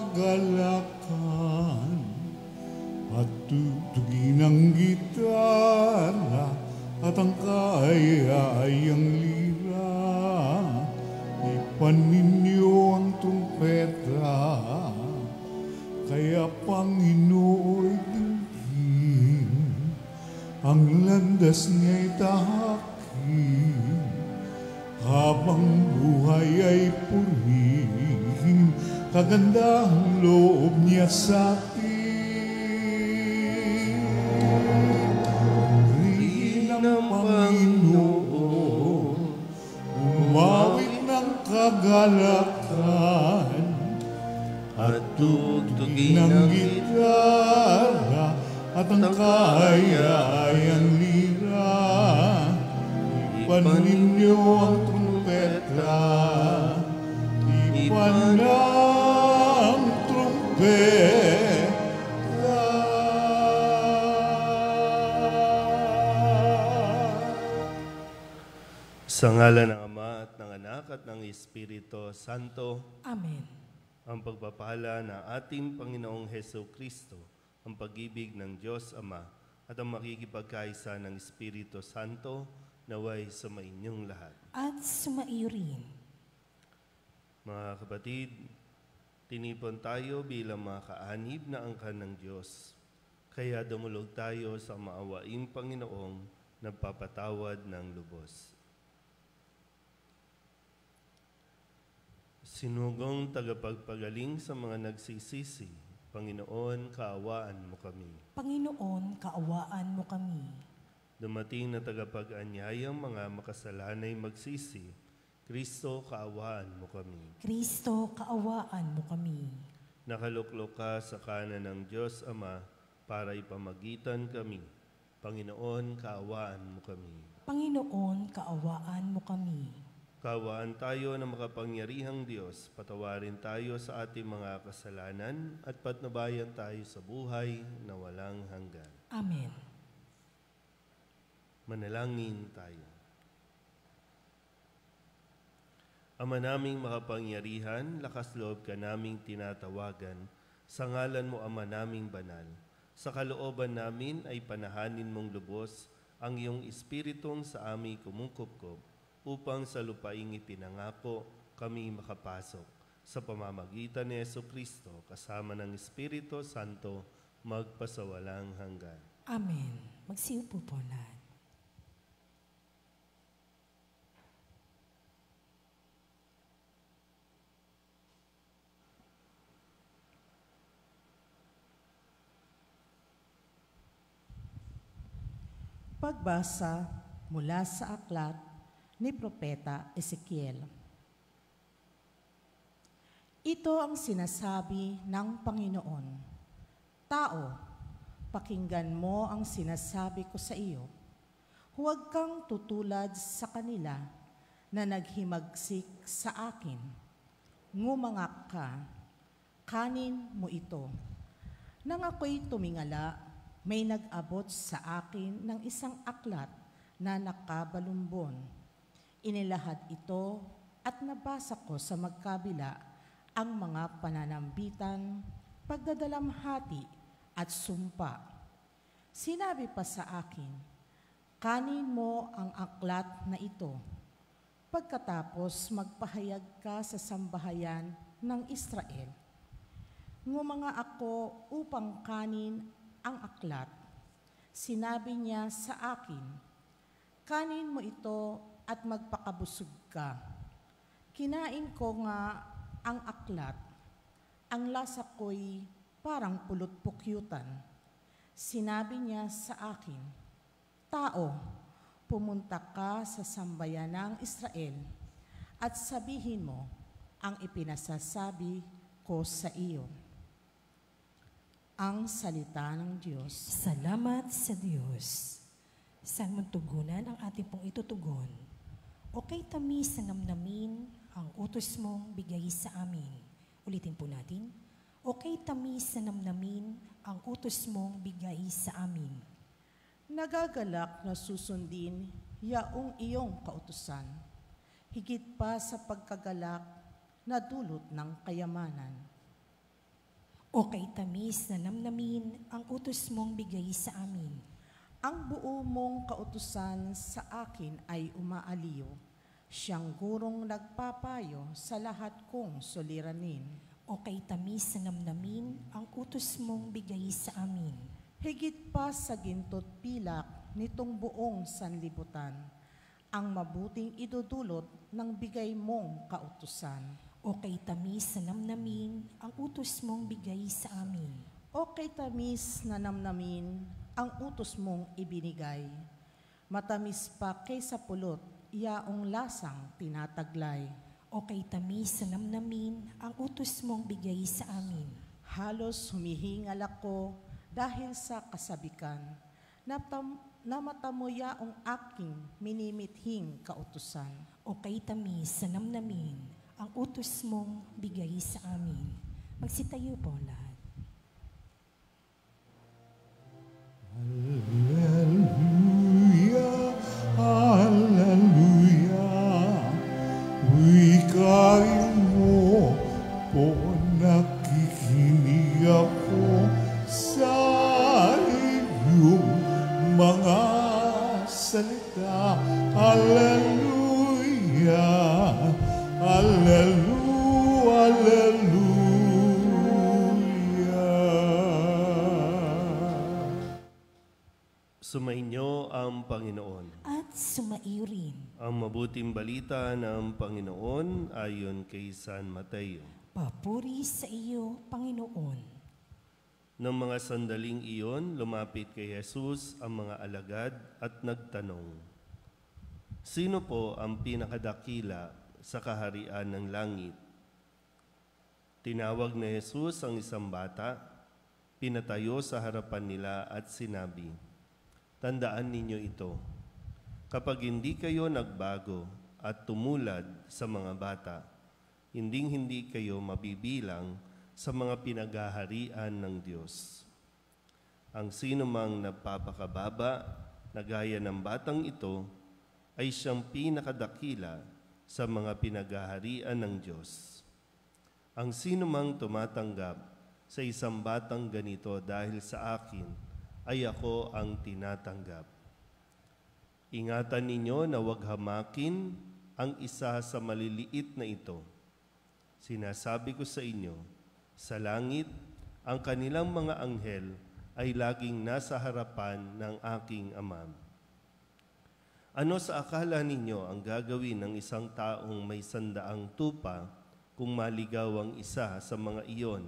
kagalakan at tutugin ang gitara at ang kaayayang lira. Ipaninyo ang trumpeta, kaya Panginooy dinggin, ang landas niya'y tahakin, habang buhay ay purihin, kagandahang loob niya sa atin. Purihin ang Panginoon, umawit ng kagalakan, at tugtugin ang gitara at ang kaayayang lira. Ipan ninyo ang trumpeta, ipan ang trumpeta. Sa ngalan ng Ama at ng Anak at ng Espiritu Santo. Amen. Ang pagpapala ng ating Panginoong Hesus Kristo, ang pag-ibig ng Diyos Ama, at ang makikipagkaisa ng Espiritu Santo, naway sumainyong lahat. At sumaiyo rin. Mga kapatid, tinipon tayo bilang mga kaanib na angkan ng Diyos. Kaya dumulog tayo sa maawaing Panginoong nagpapatawad ng lubos. Sinugong tagapagpagaling sa mga nagsisisi, Panginoon, kaawaan mo kami. Panginoon, kaawaan mo kami. Dumating na tagapag-anyayang mga makasalanay magsisi, Kristo, kaawaan mo kami. Kristo, kaawaan mo kami. Nakaluklok ka sa kanan ng Diyos Ama para ipamagitan kami. Panginoon, kaawaan mo kami. Panginoon, kaawaan mo kami. Kaawaan tayo ng makapangyarihang Diyos, patawarin tayo sa ating mga kasalanan at patnubayan tayo sa buhay na walang hanggan. Amen. Manalangin tayo. Ama naming makapangyarihan, lakas loob ka naming tinatawagan, sa ngalan mo Ama naming banal. Sa kalooban namin ay panahanin mong lubos ang iyong espiritong sa aming kumungkupkup, upang sa lupaing ipinangako kami makapasok. Sa pamamagitan ni Hesus Kristo, kasama ng Espiritu Santo, magpasawalang hanggan. Amen. Magsiupo po lahat. Pagbasa mula sa aklat ni Propeta Ezekiel. Ito ang sinasabi ng Panginoon. Tao, pakinggan mo ang sinasabi ko sa iyo. Huwag kang tutulad sa kanila na naghimagsik sa akin. Ngumangak ka, kanin mo ito. Nang ako'y tumingala, may nag-abot sa akin ng isang aklat na nakabalumbon. Inilahad ito at nabasa ko sa magkabila ang mga pananambitan, pagdadalamhati at sumpa. Sinabi pa sa akin, kanin mo ang aklat na ito. Pagkatapos magpahayag ka sa sambahayan ng Israel. Ngumanga ako upang kanin ang aklat. Sinabi niya sa akin, kanin mo ito at magpakabusog ka. Kinain ko nga ang aklat. Ang lasa ko'y parang pulot-pukyutan. Sinabi niya sa akin, tao, pumunta ka sa sambayan ng Israel at sabihin mo ang ipinasasabi ko sa iyo. Ang salita ng Diyos. Salamat sa Diyos. Saan mong tugunan ang ating pong itutugon? O kay tamis na namnamin ang utos mong bigay sa amin. Ulitin po natin. O kay tamis na namnamin ang utos mong bigay sa amin. Nagagalak na susundin yaong iyong kautusan, higit pa sa pagkagalak na dulot ng kayamanan. O kay tamis na namnamin ang utos mong bigay sa amin. Ang buo mong kautusan sa akin ay umaaliw. Siyang gurong nagpapayo sa lahat kong suliranin. O kay tamis na namnamin ang utos mong bigay sa amin. Higit pa sa gintot pilak nitong buong sanlibutan, ang mabuting idudulot ng bigay mong kautusan. O kay tamis na namnamin ang utos mong bigay sa amin. O kay tamis na namnamin ang utos mong ibinigay. Matamis pa kaysa pulot, yaong lasang tinataglay. O kay tamis na namnamin ang utos mong bigay sa amin. Halos humihingal ako dahil sa kasabikan, namata mo yaong aking minimithing kautusan. O kay tamis na namnamin ang utos mong bigay sa amin. Magsitayo po lahat. Hallelujah, hallelujah. Wikain mo po, nakikinig ako sa iyong mga salita. Hallelujah, hallelujah, hallelujah. Sumainyo ang Panginoon. At sumaiyo rin. Ang mabuting balita ng Panginoon ayon kay San Mateo. Papuri sa iyo, Panginoon. Nang mga sandaling iyon, lumapit kay Jesus ang mga alagad at nagtanong, "Sino po ang pinakadakila sa kaharian ng langit?" Tinawag ni Jesus ang isang bata, pinatayo sa harapan nila at sinabi, "Tandaan ninyo ito, kapag hindi kayo nagbago at tumulad sa mga bata, hinding-hindi kayo mabibilang sa mga pinaghaharian ng Diyos. Ang sino mang nagpapakababa na gaya ng batang ito ay siyang pinakadakila sa mga pinaghaharian ng Diyos. Ang sino mang tumatanggap sa isang batang ganito dahil sa akin, ay ako ang tinatanggap. Ingatan ninyo na huwag hamakin ang isa sa maliliit na ito. Sinasabi ko sa inyo, sa langit, ang kanilang mga anghel ay laging nasa harapan ng aking Ama. Ano sa akala ninyo ang gagawin ng isang taong may 100 tupa kung maligaw ang isa sa mga iyon?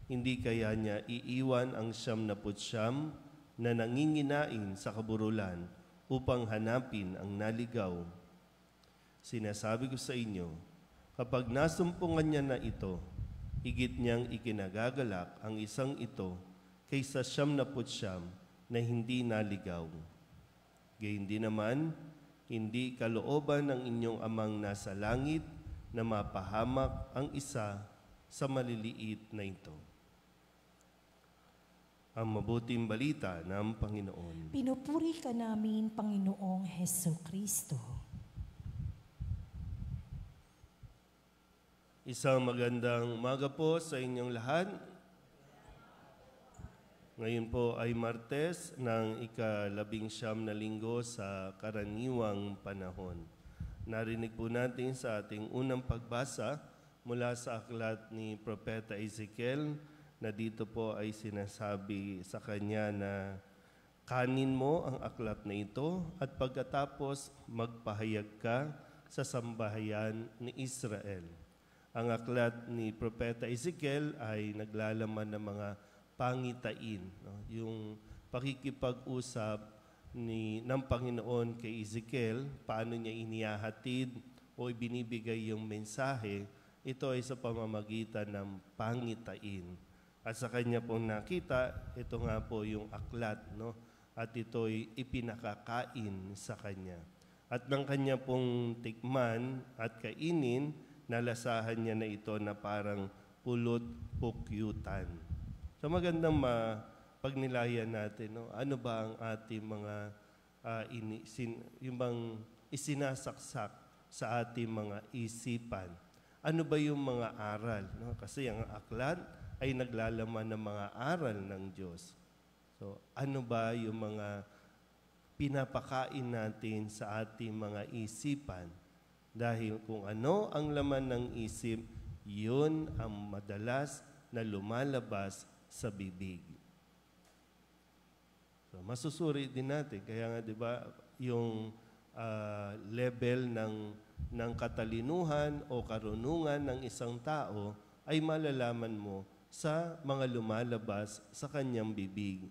Hindi kaya niya iiwan ang 99 na nanginginain sa kaburulan upang hanapin ang naligaw? Sinasabi ko sa inyo, kapag nasumpungan niya na ito, higit niyang ikinagagalak ang isang ito kaysa 99 na hindi naligaw. Gayun din naman, hindi kalooban ng inyong amang nasa langit na mapahamak ang isa sa maliliit na ito." Ang mabuting balita ng Panginoon. Pinupuri ka namin, Panginoong Heso Kristo. Isang magandang umaga po sa inyong lahat. Ngayon po ay Martes ng ika-19 na linggo sa karaniwang panahon. Narinig po natin sa ating unang pagbasa mula sa aklat ni Propeta Ezekiel na dito po ay sinasabi sa kanya na kanin mo ang aklat na ito at pagkatapos magpahayag ka sa sambahayan ni Israel. Ang aklat ni Propeta Ezekiel ay naglalaman ng mga pangitain, no? Yung pakikipag-usap ng Panginoon kay Ezekiel, paano niya inihahatid o ibinibigay yung mensahe, ito ay sa pamamagitan ng pangitain. At sa kanya pong nakita, ito nga po yung aklat, no? At ito'y ipinakakain sa kanya. At ng kanya pong tikman at kainin, nalasahan niya na ito na parang pulot-pukyutan. So magandang pagnilayan natin, no? Ano ba ang ating mga yung bang isinasaksak sa ating mga isipan? Ano ba yung mga aral? No? Kasi ang aklat ay naglalaman ng mga aral ng Diyos. So, ano ba yung mga pinapakain natin sa ating mga isipan? Dahil kung ano ang laman ng isip, yun ang madalas na lumalabas sa bibig. So, masusuri din natin. Kaya nga, di ba, yung level ng katalinuhan o karunungan ng isang tao ay malalaman mo sa mga lumalabas sa kanyang bibig.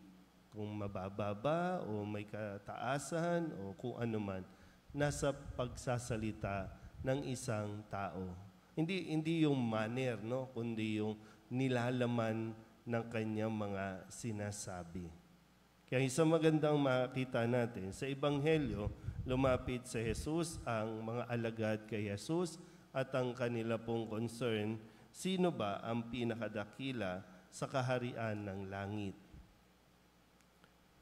Kung mababa ba o may kataasan o kung ano man, nasa pagsasalita ng isang tao. Hindi yung manner, no? Kundi yung nilalaman ng kanyang mga sinasabi. Kaya isang magandang makita natin, sa Ebanghelyo, lumapit sa Jesus ang mga alagad kay Jesus at ang kanila pong concern, sino ba ang pinakadakila sa kaharian ng langit?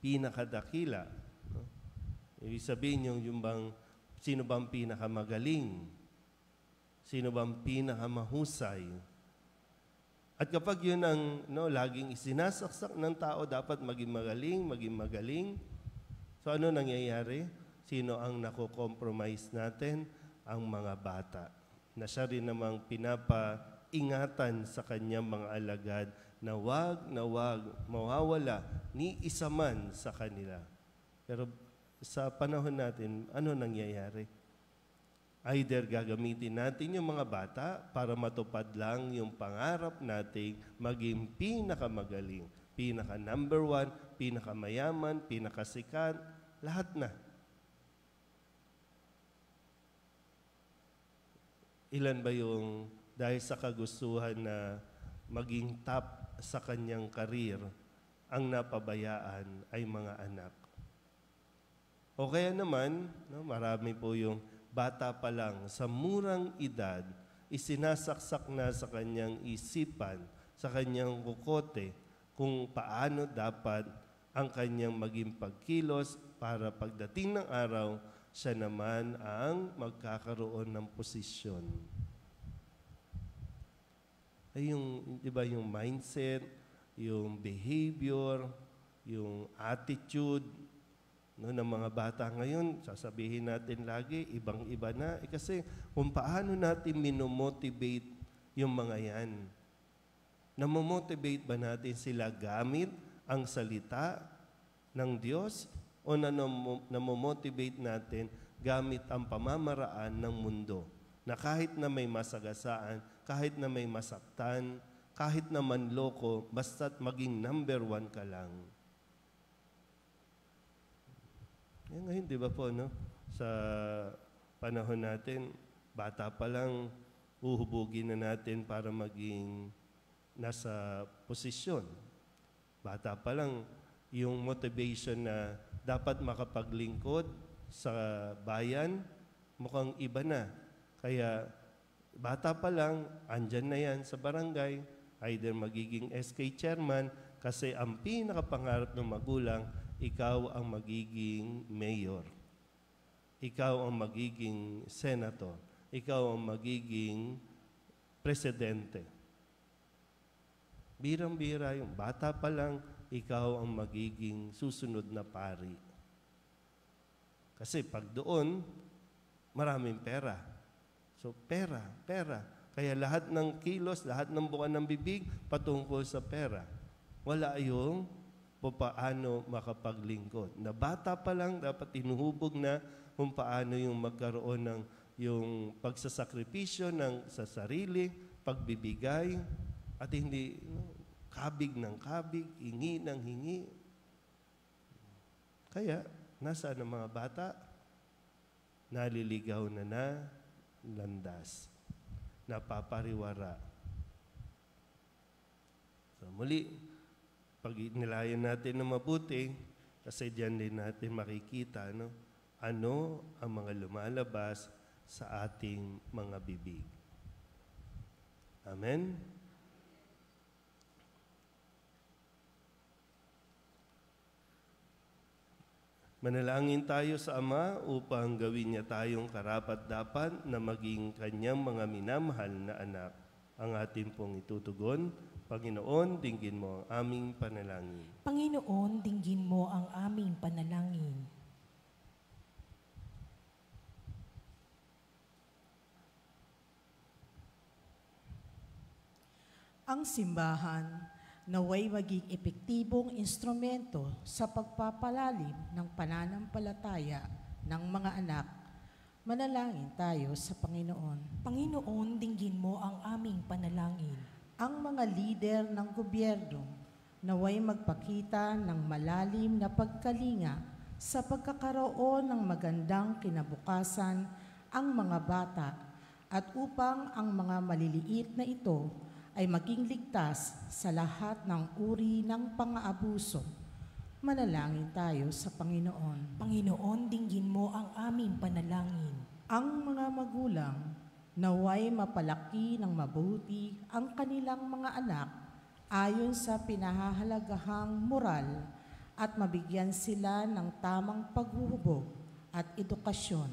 Pinakadakila. No? Ibig sabihin yung bang, sino bang pinakamagaling? Sino bang pinakamahusay? At kapag yun ang laging isinasaksak ng tao, dapat maging magaling. So ano nangyayari? Sino ang nako-compromise natin? Ang mga bata. Na siya rin namang pinapaingatan sa kanyang mga alagad na wag mawawala ni isa man sa kanila. Pero sa panahon natin, ano nangyayari? Either gagamitin natin yung mga bata para matupad lang yung pangarap nating maging pinakamagaling, pinaka number 1, pinakamayaman, pinakasikat, lahat na. Ilan ba yung dahil sa kagustuhan na maging top sa kanyang karir, ang napabayaan ay mga anak? O kaya naman, marami po yung bata pa lang, sa murang edad, isinasaksak na sa kanyang isipan, sa kanyang kukote, kung paano dapat ang kanyang maging pagkilos para pagdating ng araw, siya naman ang magkakaroon ng posisyon. Ay di ba, yung mindset, yung behavior, yung attitude, ng mga bata ngayon, sasabihin natin lagi, ibang-iba na. Kasi kung paano natin minomotivate yung mga yan. Namomotivate ba natin sila gamit ang salita ng Diyos? O namomotivate natin gamit ang pamamaraan ng mundo? Na kahit na may masagasaan, kahit na may masaktan, kahit na manloko, basta't maging number 1 ka lang. Yan ngayon, di ba po, sa panahon natin, bata pa lang, uhubugin na natin para maging nasa posisyon. Bata pa lang, yung motivation na dapat makapaglingkod sa bayan, mukhang iba na. Kaya, bata pa lang, andyan na yan sa barangay, either magiging SK chairman, kasi ang pinakapangarap ng magulang, ikaw ang magiging mayor. Ikaw ang magiging senator. Ikaw ang magiging presidente. Birang-bira yung bata pa lang, ikaw ang magiging susunod na pari. Kasi pag doon, maraming pera. So pera. Kaya lahat ng kilos, lahat ng buwan ng bibig, patungkol sa pera. Wala yung paano makapaglingkod. Na bata pa lang, dapat inuhubog na kung paano yung magkaroon ng yung pagsasakripisyo sa sarili, pagbibigay, at hindi kabig ng kabig, hingi ng hingi. Kaya, nasaan ang mga bata? Naliligaw na landas. Napapariwara. So muli, pag nilayan natin na mabuti, kasi diyan din natin makikita ano ang mga lumalabas sa ating mga bibig. Amen? Manalangin tayo sa Ama upang gawin niya tayong karapat-dapat na maging kanyang mga minamahal na anak. Ang ating pong itutugon, Panginoon, dinggin mo ang aming panalangin. Panginoon, dinggin mo ang aming panalangin. Ang simbahan naway maging epektibong instrumento sa pagpapalalim ng pananampalataya ng mga anak. Manalangin tayo sa Panginoon. Panginoon, dinggin mo ang aming panalangin. Ang mga lider ng gobyerno naway magpakita ng malalim na pagkalinga sa pagkakaroon ng magandang kinabukasan ang mga bata at upang ang mga maliliit na ito ay maging ligtas sa lahat ng uri ng pang-aabuso. Manalangin tayo sa Panginoon. Panginoon, dinggin mo ang aming panalangin. Ang mga magulang naway mapalaki ng mabuti ang kanilang mga anak ayon sa pinahahalagahang moral at mabigyan sila ng tamang paghuhubog at edukasyon.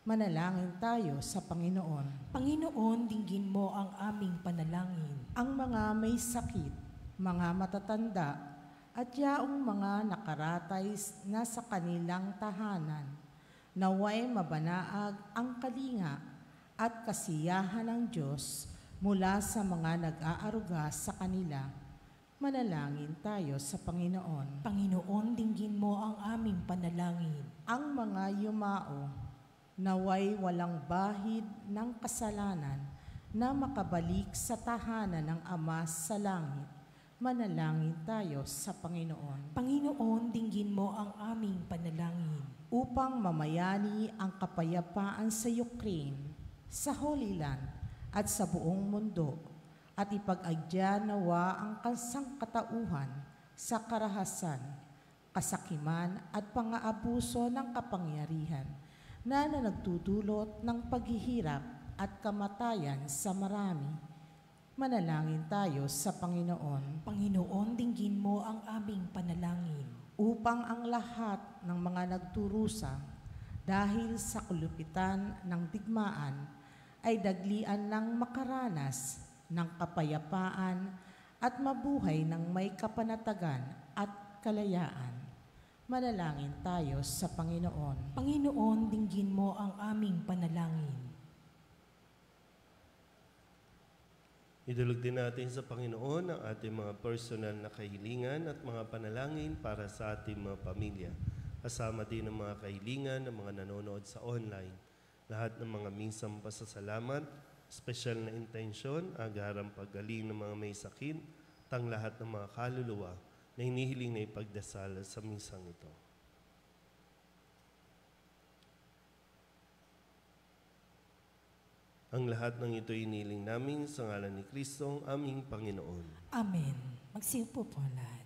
Manalangin tayo sa Panginoon. Panginoon, dinggin mo ang aming panalangin. Ang mga may sakit, mga matatanda, at yaong mga nakaratay na sa kanilang tahanan, naway mabanaag ang kalinga at kasiyahan ng Diyos mula sa mga nag-aaruga sa kanila. Manalangin tayo sa Panginoon. Panginoon, dinggin mo ang aming panalangin. Ang mga yumao, naway walang bahid ng kasalanan na makabalik sa tahanan ng Ama sa langit. Manalangin tayo sa Panginoon. Panginoon, dinggin mo ang aming panalangin. Upang mamayani ang kapayapaan sa Ukraine, sa Holy Land at sa buong mundo, at ipag-agya nawa ang kasangkatauhan sa karahasan, kasakiman at pang-aabuso ng kapangyarihan na nagdudulot ng paghihirap at kamatayan sa marami. Manalangin tayo sa Panginoon. Panginoon, dinggin mo ang aming panalangin. Upang ang lahat ng mga nagturusa dahil sa kalupitan ng digmaan ay daglian ng makaranas ng kapayapaan at mabuhay ng may kapanatagan at kalayaan. Manalangin tayo sa Panginoon. Panginoon, dinggin mo ang aming panalangin. Idulog din natin sa Panginoon ang ating mga personal na kahilingan at mga panalangin para sa ating mga pamilya. Kasama din ang mga kahilingan ng mga nanonood sa online. Lahat ng mga minsang pasasalamat, special na intensyon, agarang paggaling ng mga may sakit, tang lahat ng mga kaluluwa na hinihiling na ipagdasal sa misang ito. Ang lahat ng ito iniling namin sa ngalan ni Kristo, aming Panginoon. Amen. Magsiupo po lahat.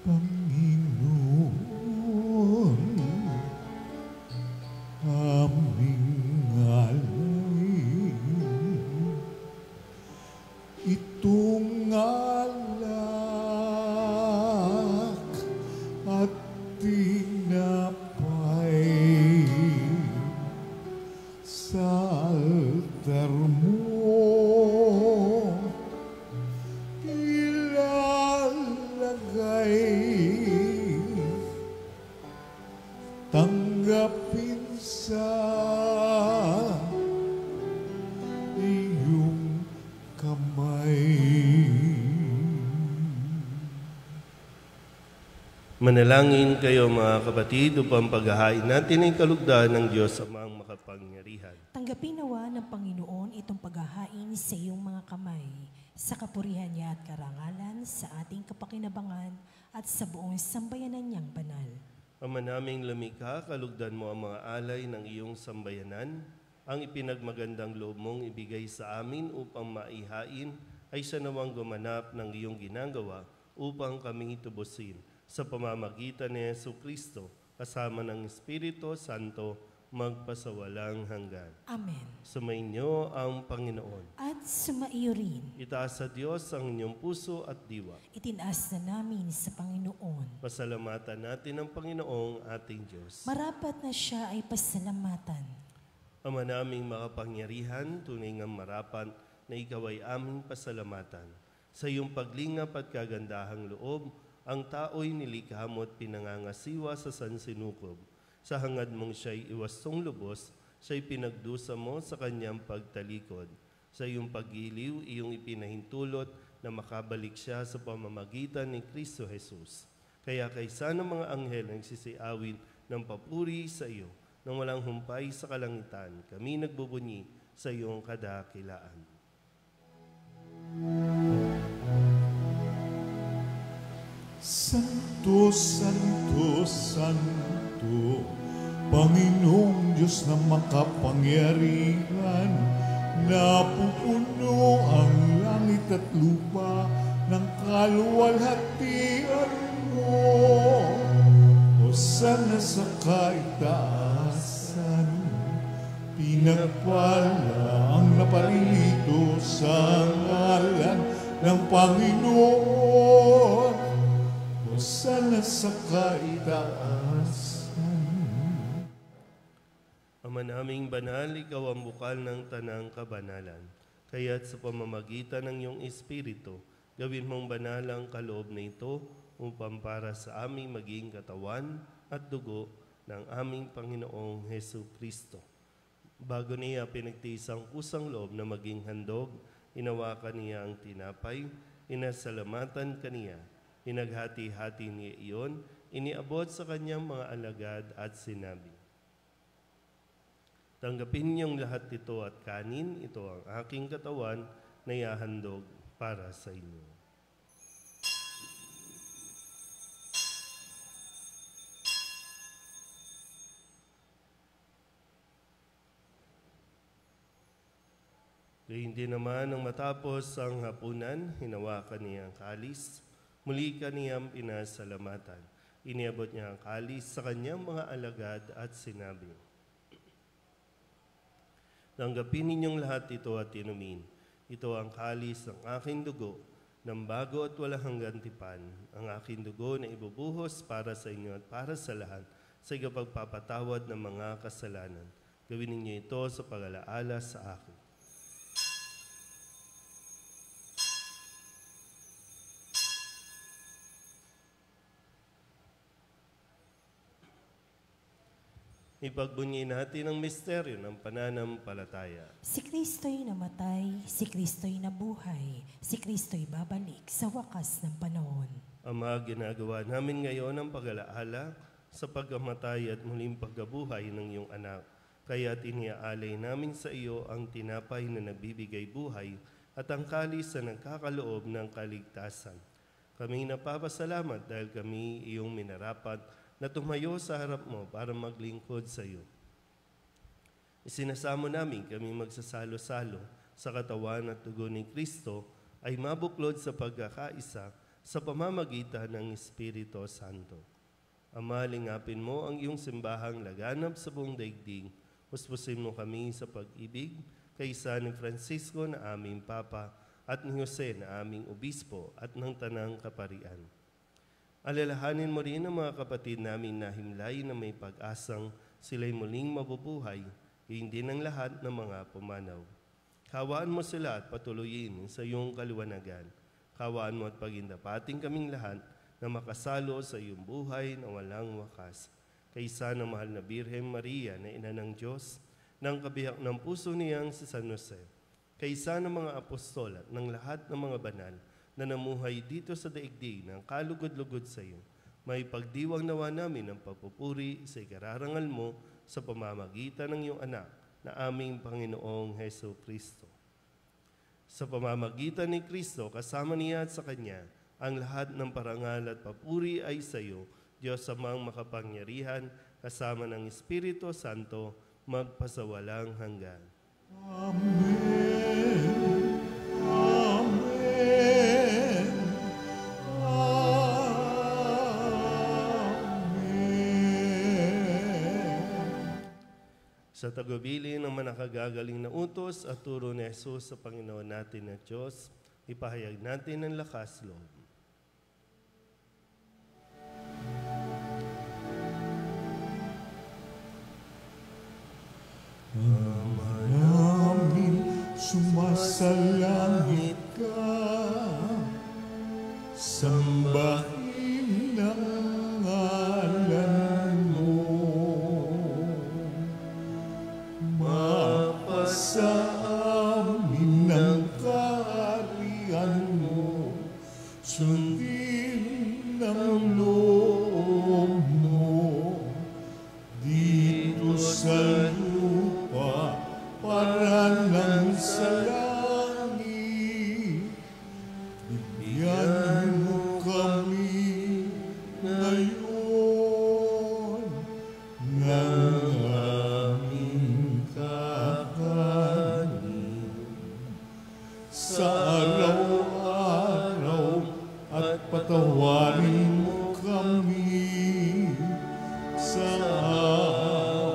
Panginoon, aming alay, itong alak at tinapay sa altar mo ilalagay, tanggapin sa iyong kamay. Manalangin kayo mga kapatid upang paghahain natin ay kalugdan ng Diyos Amang makapangyarihan. Tanggapin nawa ng Panginoon itong paghahain sa iyong mga kamay, sa kapurihan niya at karangalan, sa ating kapakinabangan at sa buong sambayanan niyang banal. Ama naming lumikha, kalugdan mo ang mga alay ng iyong sambayanan. Ang ipinagmagandang loob mong ibigay sa amin upang maihain ay siya nawang gumanap ng iyong ginagawa upang kami tubusin. Sa pamamagitan ni Jesucristo, kasama ng Espiritu Santo, magpasawalang hanggan. Amen. Sumainyo ang Panginoon. At sumaiyo rin. Itaas sa Diyos ang inyong puso at diwa. Itinaas na namin sa Panginoon. Pasalamatan natin ang Panginoong ating Diyos. Marapat na siya ay pasalamatan. Ama naming makapangyarihan, tunay ngang marapat na ikaw ay aming pasalamatan. Sa iyong paglingap at kagandahang loob, ang tao'y nilikha mo at pinangangasiwa sa sansinukob. Sa hangad mong siya'y iwastong lubos, siya'y pinagdusa mo sa kanyang pagtalikod. Sa iyong paggiliw, iyong ipinahintulot na makabalik siya sa pamamagitan ni Kristo Jesus. Kaya kaysa ng mga anghel ang sisiawin ng papuri sa iyo, nang walang humpay sa kalangitan, kami nagbubunyi sa iyong kadakilaan. Santo, Santo, Santo, Panginoong Diyos na makapangyarihan, napupuno ang langit at lupa ng kaluwalhatian mo. Hosana sa kaitaasan, pinagpala ang naparilito sa ngalan ng Panginoon. Hosana sa kaitaasan. Ama naming banal, ikaw ang bukal ng tanang kabanalan. Kaya't sa pamamagitan ng iyong Espiritu, gawin mong banal ang kaloob na ito upang para sa aming maging katawan at dugo ng aming Panginoong Hesu Kristo. Bago niya pinagtiis ang kusang loob na maging handog, inawakan niya ang tinapay, inasalamatan kaniya, inaghati-hati niya iyon, iniabot sa kanyang mga alagad at sinabi, tanggapin niyong lahat ito at kanin, ito ang aking katawan na ihahandog para sa inyo. Gayun din naman nang matapos ang hapunan, hinawakan niya ang kalis, muli kaniyang pinasalamatan. Iniabot niya ang kalis sa kanyang mga alagad at sinabi, tanggapin ninyong lahat ito at inumin. Ito ang kalis ng aking dugo, ng bago at walang hanggang tipan, ang aking dugo na ibubuhos para sa inyo at para sa lahat, sa ikapagpapatawad ng mga kasalanan. Gawin ninyo ito sa pag-alaala sa akin. Ipagbunyi natin ang misteryo ng pananampalataya. Si Kristo'y namatay, si Kristo'y nabuhay, si Kristo'y babalik sa wakas ng panahon. Ama, ginagawa namin ngayon ang pag-alaala sa pagkamatay at muling pagkabuhay ng iyong anak. Kaya iniaalay namin sa iyo ang tinapay na nagbibigay buhay at ang kalis na nagkakaloob ng kaligtasan. Kami napapasalamat dahil kami iyong minarapat na tumayo sa harap mo para maglingkod sa iyo. Isinasamo namin kami magsasalo-salo sa katawan at dugo ni Kristo ay mabuklod sa pagkakaisa sa pamamagitan ng Espiritu Santo. Ama, lingapin mo ang iyong simbahang laganap sa buong daigdig. Puspusin mo kami sa pag-ibig kaysa ni Francisco na aming Papa at ni Jose na aming Obispo at ng Tanang Kaparian. Alalahanin mo rin ang mga kapatid namin na himlay na may pag-asang sila'y muling mabubuhay, hindi ng lahat ng mga pumanaw. Kawaan mo sila at patuloyin sa iyong kaliwanagan. Kawaan mo at pagindapating kaming lahat na makasalo sa iyong buhay na walang wakas. Kaysa ng mahal na Birhen Maria na ina ng Diyos, ng kabiyak ng puso niyang si San Jose, kaysa ng mga apostol at ng lahat ng mga banal na namuhay dito sa daigdig ng kalugod-lugod sa iyo, may pagdiwang nawa namin ang pagpupuri sa ikararangal mo sa pamamagitan ng iyong anak na aming Panginoong Hesu Kristo. Sa pamamagitan ni Kristo, kasama niya at sa Kanya, ang lahat ng parangal at papuri ay sa iyo, Diyos amang makapangyarihan, kasama ng Espiritu Santo, magpasawalang hanggan. Amen. Amen. Amen. Sa tagubili ng manakagagaling na utos at turo ni Jesus sa Panginoon natin na Diyos, ipahayag natin ang lakas loob. Ama namin, sumasalangit ka, sambahin ang ngalan mo. Mapasa amin ang kaharian mo, sundin ang loob mo, dito sa lupa para nang sa langit. Bigyan mo kami ngayon ng aming kakanin sa araw-araw, at patawarin mo kami sa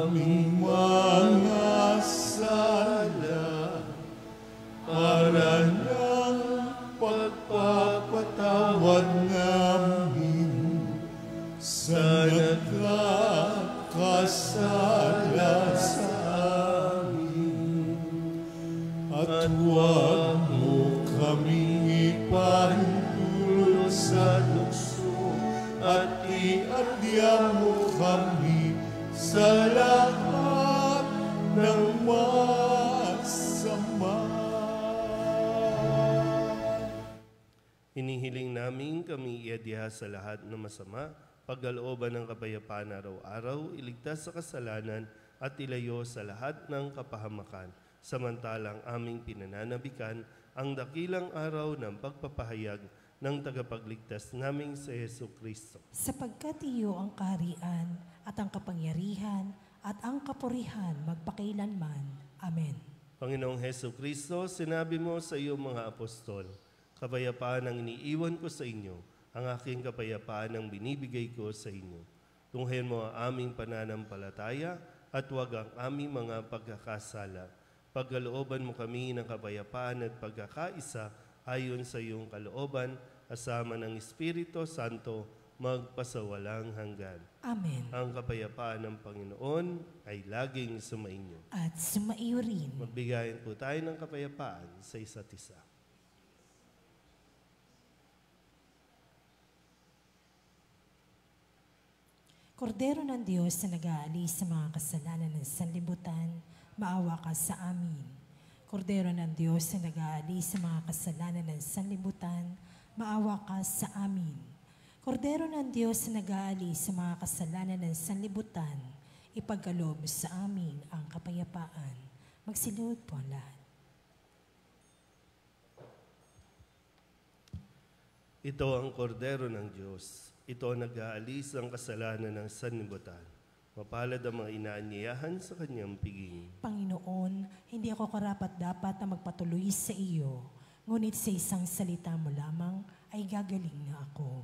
aming mga sala, para ng pagpapatawad namin sa nagkakasala sa amin. At huwag mo kaming ipahintulot sa tukso, at iadya mo kami sa lahat ng masama. Hinihiling namin kami iadya sa lahat ng masama, pagkalooban ng kapayapaan araw-araw, iligtas sa kasalanan at ilayo sa lahat ng kapahamakan, samantalang aming pinananabikan ang dakilang araw ng pagpapahayag ng tagapagligtas naming si Hesu Kristo. Sapagkat iyo ang kaharian at ang kapangyarihan at ang kapurihan magpakailanman. Amen. Panginoong Hesu Kristo, sinabi mo sa iyong mga apostol, kapayapaan ang iniiwan ko sa inyo, ang aking kapayapaan ang binibigay ko sa inyo. Tunghayan mo ang aming pananampalataya at huwag ang aming mga pagkakasala. Pagkalooban mo kami ng kapayapaan at pagkakaisa ayon sa iyong kalooban, kasama ng Espiritu Santo, magpasawalang hanggan. Amen. Ang kapayapaan ng Panginoon ay laging sumainyo. At sumaiyo rin. Magbigayan po tayo ng kapayapaan sa isa't isa. Kordero ng Diyos na nag-aalis sa mga kasalanan ng sanlibutan, maawa ka sa amin. Kordero ng Diyos na nag-aalis sa mga kasalanan ng sanlibutan, maawa ka sa amin. Kordero ng Diyos na nag-aalis sa mga kasalanan ng sanlibutan, ipagkaloob sa amin ang kapayapaan. Magsilod po ang lahat. Ito ang kordero ng Diyos. Ito ang nag-aalis ang kasalanan ng sanlibutan. Mapalad ang mga inaanyayahan sa kanyang piging. Panginoon, hindi ako karapat-dapat na magpatuloy sa iyo, ngunit sa isang salita mo lamang ay gagaling na ako.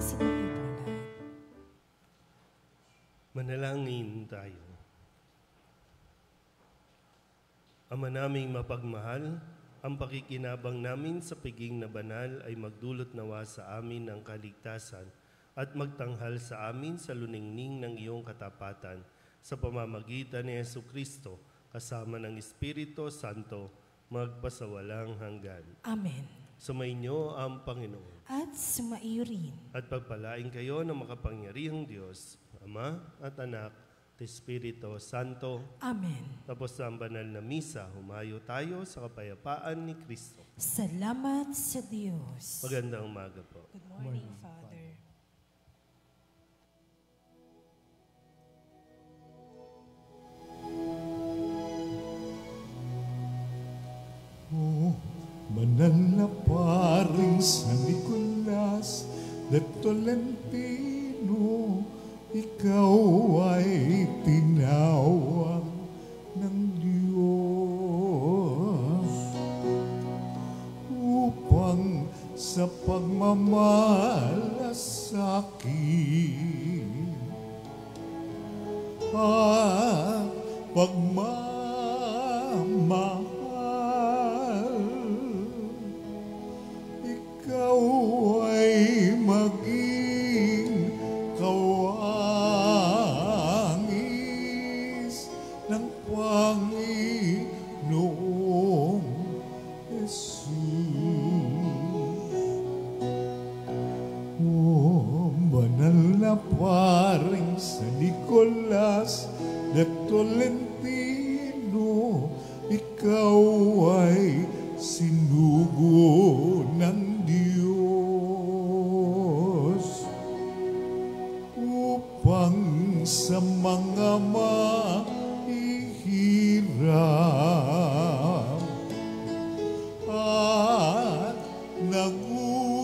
sa pag-ibulat. Manalangin tayo. Ama naming mapagmahal, ang pakikinabang namin sa piging na banal ay magdulot nawa sa amin ng kaligtasan at magtanghal sa amin sa luningning ng iyong katapatan sa pamamagitan ni Jesucristo kasama ng Espiritu Santo magpasawalang hanggan. Amen. Sumainyo ang Panginoon. At sumaiyo rin. At pagpalain kayo ng makapangyarihang Diyos, Ama at Anak, at Espiritu Santo. Amen. Tapos sa banal na misa, humayo tayo sa kapayapaan ni Kristo. Salamat sa Diyos. Magandang umaga po. Good morning, Father. Oh, banal na paring San Nicolas de Tolentino, ikaw ay tinawag ng Diyos upang sa pagmamalasakit at pagmamahal, ikaw ay maging kawangis ng Panginoong Jesus. O banal na paring San Nicolas de Tolentino, ikaw ay sinugo ng Diyos upang sa mga mahihirap at nagugutom